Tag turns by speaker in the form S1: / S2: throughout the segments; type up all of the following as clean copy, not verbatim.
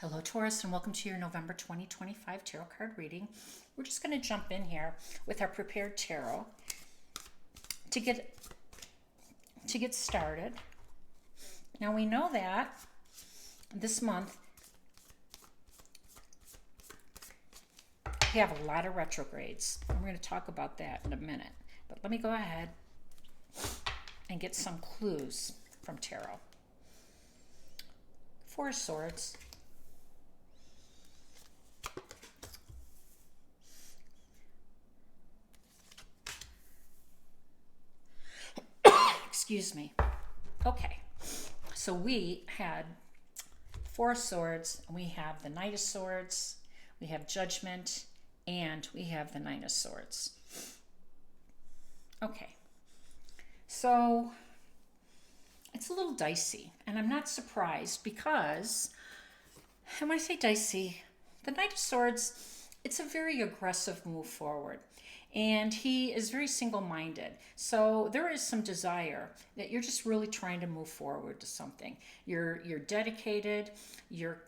S1: Hello, Taurus, and welcome to your November 2025 tarot card reading. We're just going to jump in here with our prepared tarot to get started. Now we know that this month we have a lot of retrogrades. And we're going to talk about that in a minute. But let me go ahead and get some clues from tarot. Four of Swords. Excuse me. Okay, so we had Four of Swords, and we have the Knight of Swords, we have Judgment, and we have the Nine of Swords. Okay, so it's a little dicey, and I'm not surprised because, and when I say dicey, the Knight of Swords, it's a very aggressive move forward. And he is very single-minded. So there is some desire that you're just really trying to move forward to something. You're dedicated, you're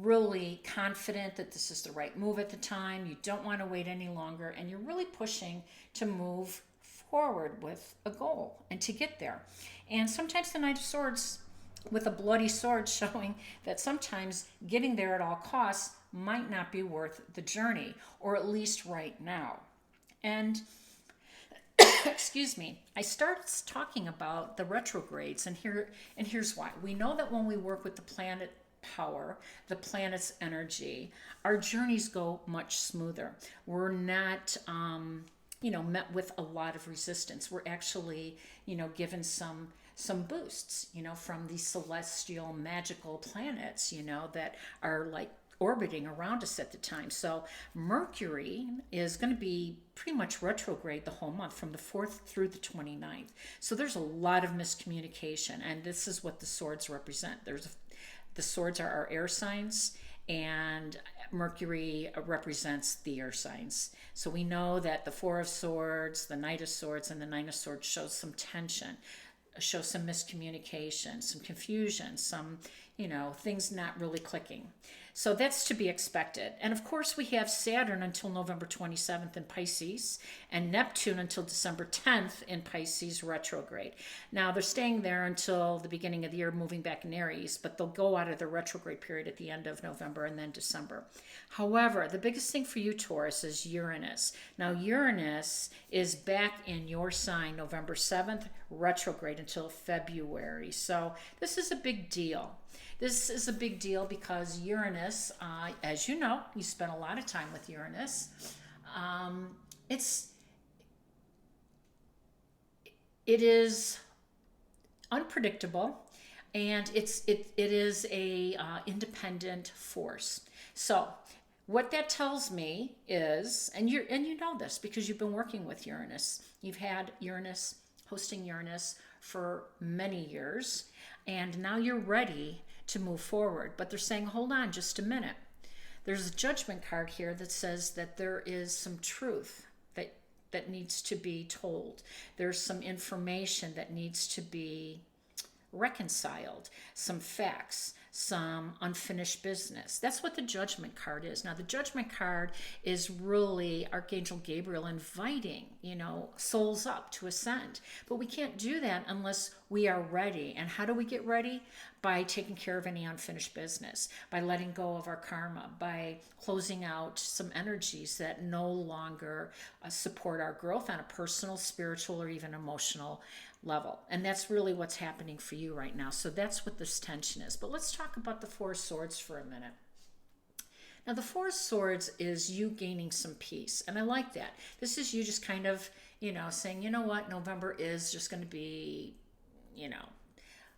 S1: really confident that this is the right move at the time. You don't want to wait any longer, and you're really pushing to move forward with a goal and to get there. And sometimes the Knight of Swords with a bloody sword showing that sometimes getting there at all costs might not be worth the journey, or at least right now. And excuse me, I started talking about the retrogrades, and here's why. We know that when we work with the planet power, the planet's energy, our journeys go much smoother. We're not met with a lot of resistance. We're actually, given some boosts, from these celestial magical planets, that are like orbiting around us at the time. So Mercury is going to be pretty much retrograde the whole month from the 4th through the 29th. So there's a lot of miscommunication, and this is what the swords represent. The swords are our air signs, and Mercury represents the air signs. So we know that the Four of Swords, the Knight of Swords, and the Nine of Swords shows some tension, show some miscommunication, some confusion, some, things not really clicking. So that's to be expected. And of course, we have Saturn until November 27th in Pisces, and Neptune until December 10th in Pisces retrograde. Now, they're staying there until the beginning of the year, moving back in Aries, but they'll go out of the retrograde period at the end of November and then December. However, the biggest thing for you, Taurus, is Uranus. Now, Uranus is back in your sign November 7th, retrograde until February. So this is a big deal. This is a big deal because Uranus, as you know, you spent a lot of time with Uranus. It is unpredictable, and it is a independent force. So what that tells me is, and you know this because you've been working with Uranus. You've had Uranus, hosting Uranus for many years, and now you're ready to move forward. But they're saying, hold on just a minute. There's a judgment card here that says that there is some truth that needs to be told. There's some information that needs to be reconciled, some facts, some unfinished business. That's what the judgment card is. Now, the judgment card is really Archangel Gabriel inviting, souls up to ascend. But we can't do that unless we are ready. And how do we get ready? By taking care of any unfinished business, by letting go of our karma, by closing out some energies that no longer support our growth on a personal, spiritual, or even emotional level. And that's really what's happening for you right now. So that's what this tension is. But let's talk about the Four of Swords for a minute. Now, the Four of Swords is you gaining some peace. And I like that. This is you just kind of, saying, you know what, November is just going to be,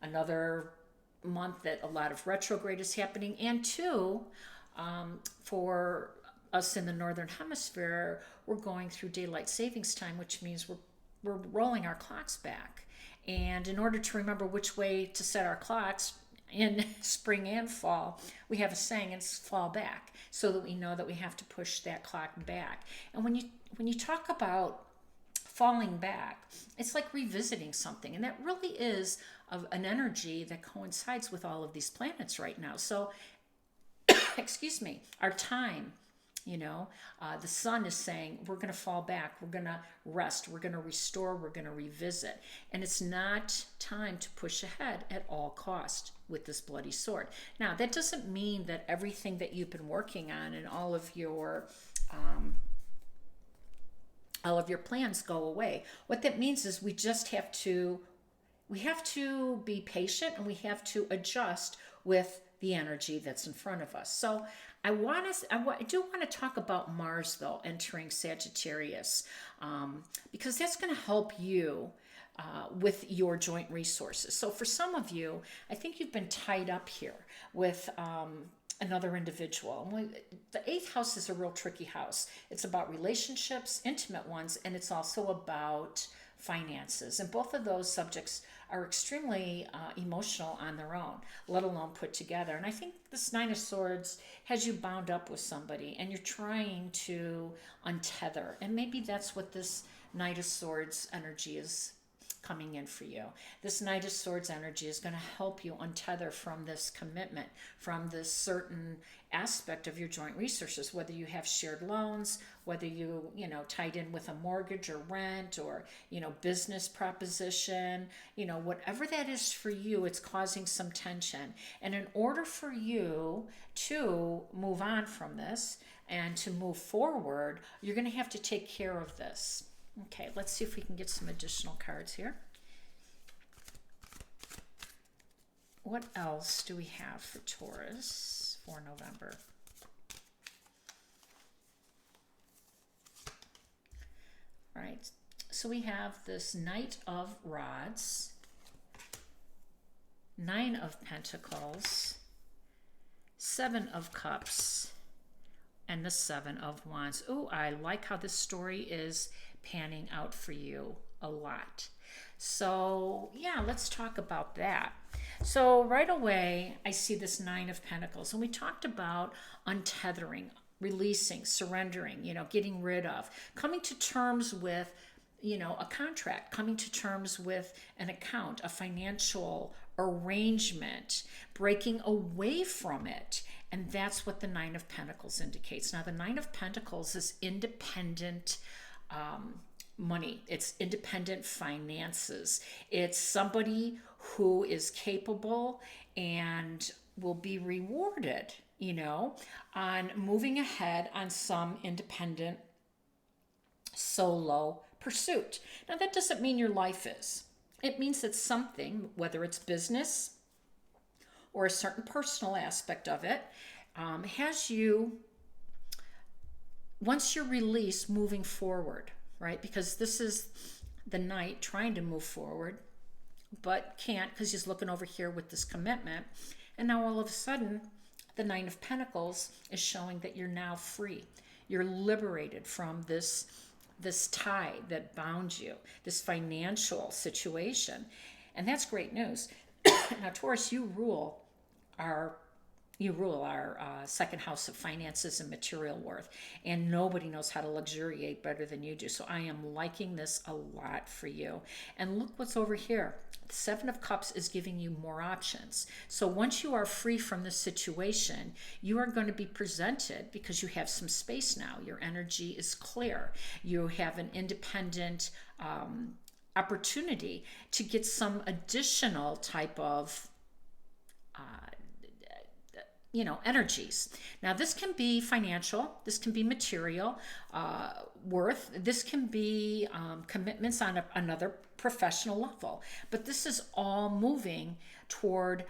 S1: another month that a lot of retrograde is happening. And two, for us in the Northern Hemisphere, we're going through daylight savings time, which means we're rolling our clocks back. And in order to remember which way to set our clocks in spring and fall, we have a saying, it's fall back, so that we know that we have to push that clock back. And when you talk about falling back, it's like revisiting something, and that really is of an energy that coincides with all of these planets right now. So, excuse me, our time, the sun is saying we're going to fall back, we're going to rest, we're going to restore, we're going to revisit. And it's not time to push ahead at all cost with this bloody sword. Now, that doesn't mean that everything that you've been working on and all of your plans go away. What that means is we have to be patient, and we have to adjust with the energy that's in front of us. So I do want to talk about Mars, though, entering Sagittarius, because that's going to help you with your joint resources. So for some of you, I think you've been tied up here with another individual. The 8th house is a real tricky house. It's about relationships, intimate ones, and it's also about finances. And both of those subjects are extremely emotional on their own, let alone put together. And I think this 9 of Swords has you bound up with somebody, and you're trying to untether. And maybe that's what this Knight of Swords energy is coming in for you. This Knight of Swords energy is going to help you untether from this commitment, from this certain aspect of your joint resources, whether you have shared loans, whether you tied in with a mortgage or rent, or business proposition, whatever that is for you, it's causing some tension. And in order for you to move on from this and to move forward, you're going to have to take care of this. Okay, let's see if we can get some additional cards here. What else do we have for Taurus for November? All right, so we have this Knight of Rods, 9 of Pentacles, 7 of Cups, and the 7 of Wands. Ooh, I like how this story is panning out for you a lot. So yeah, let's talk about that. So right away, I see this 9 of Pentacles, and we talked about untethering, releasing, surrendering, getting rid of, coming to terms with, a contract, coming to terms with an account, a financial arrangement, breaking away from it. And that's what the 9 of Pentacles indicates. Now, the 9 of Pentacles is independent money. It's independent finances. It's somebody who is capable and will be rewarded, on moving ahead on some independent solo pursuit. Now, that doesn't mean your life is. It means that something, whether it's business or a certain personal aspect of it, has you, once you're released, moving forward, right? Because this is the Knight trying to move forward, but can't, because he's looking over here with this commitment. And now all of a sudden, the 9 of Pentacles is showing that you're now free. You're liberated from this tie that bound you, this financial situation. And that's great news. Now, Taurus, you rule our second house of finances and material worth, and nobody knows how to luxuriate better than you do. So I am liking this a lot for you. And look what's over here. The 7 of Cups is giving you more options. So once you are free from this situation, you are going to be presented, because you have some space now. Your energy is clear. You have an independent opportunity to get some additional type of energies. Now, this can be financial, this can be material worth, this can be commitments on another professional level, but this is all moving toward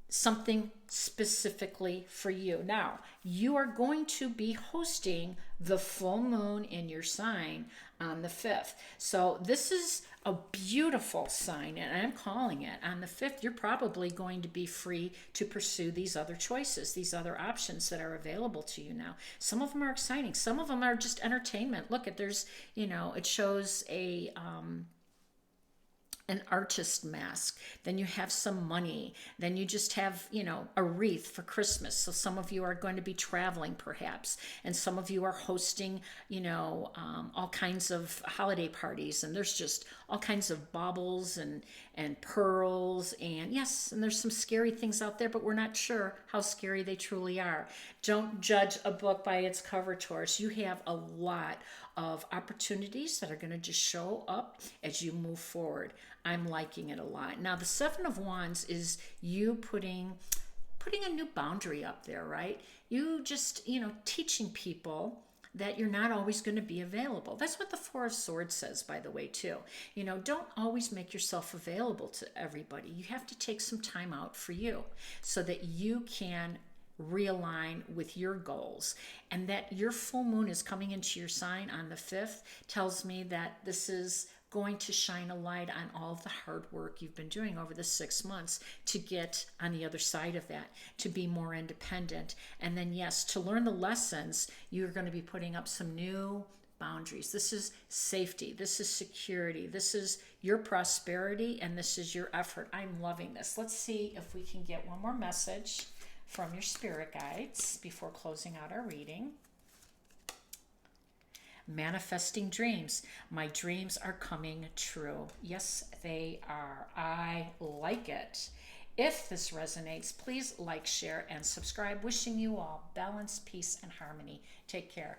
S1: something specifically for you. Now, you are going to be hosting the full moon in your sign on the 5th. So this is a beautiful sign, and I'm calling it. On the 5th, you're probably going to be free to pursue these other choices, these other options that are available to you now. Some of them are exciting. Some of them are just entertainment. Look, there's, it shows a an artist mask, then you have some money, then you just have, a wreath for Christmas. So some of you are going to be traveling perhaps, and some of you are hosting, all kinds of holiday parties, and there's just all kinds of baubles and pearls, and yes, and there's some scary things out there, but we're not sure how scary they truly are. Don't judge a book by its cover, Taurus. You have a lot of opportunities that are going to just show up as you move forward. I'm liking it a lot. Now, the Seven of Wands is you putting a new boundary up there, right? You just, teaching people that you're not always going to be available. That's what the Four of Swords says, by the way, too. Don't always make yourself available to everybody. You have to take some time out for you so that you can realign with your goals. And that your full moon is coming into your sign on the 5th tells me that this is going to shine a light on all of the hard work you've been doing over the 6 months to get on the other side of that, to be more independent. And then, yes, to learn the lessons, you're going to be putting up some new boundaries. This is safety. This is security. This is your prosperity, and this is your effort. I'm loving this. Let's see if we can get one more message from your spirit guides before closing out our reading. Manifesting dreams. My dreams are coming true. Yes, they are. I like it. If this resonates, please like, share, and subscribe. Wishing you all balance, peace, and harmony. Take care.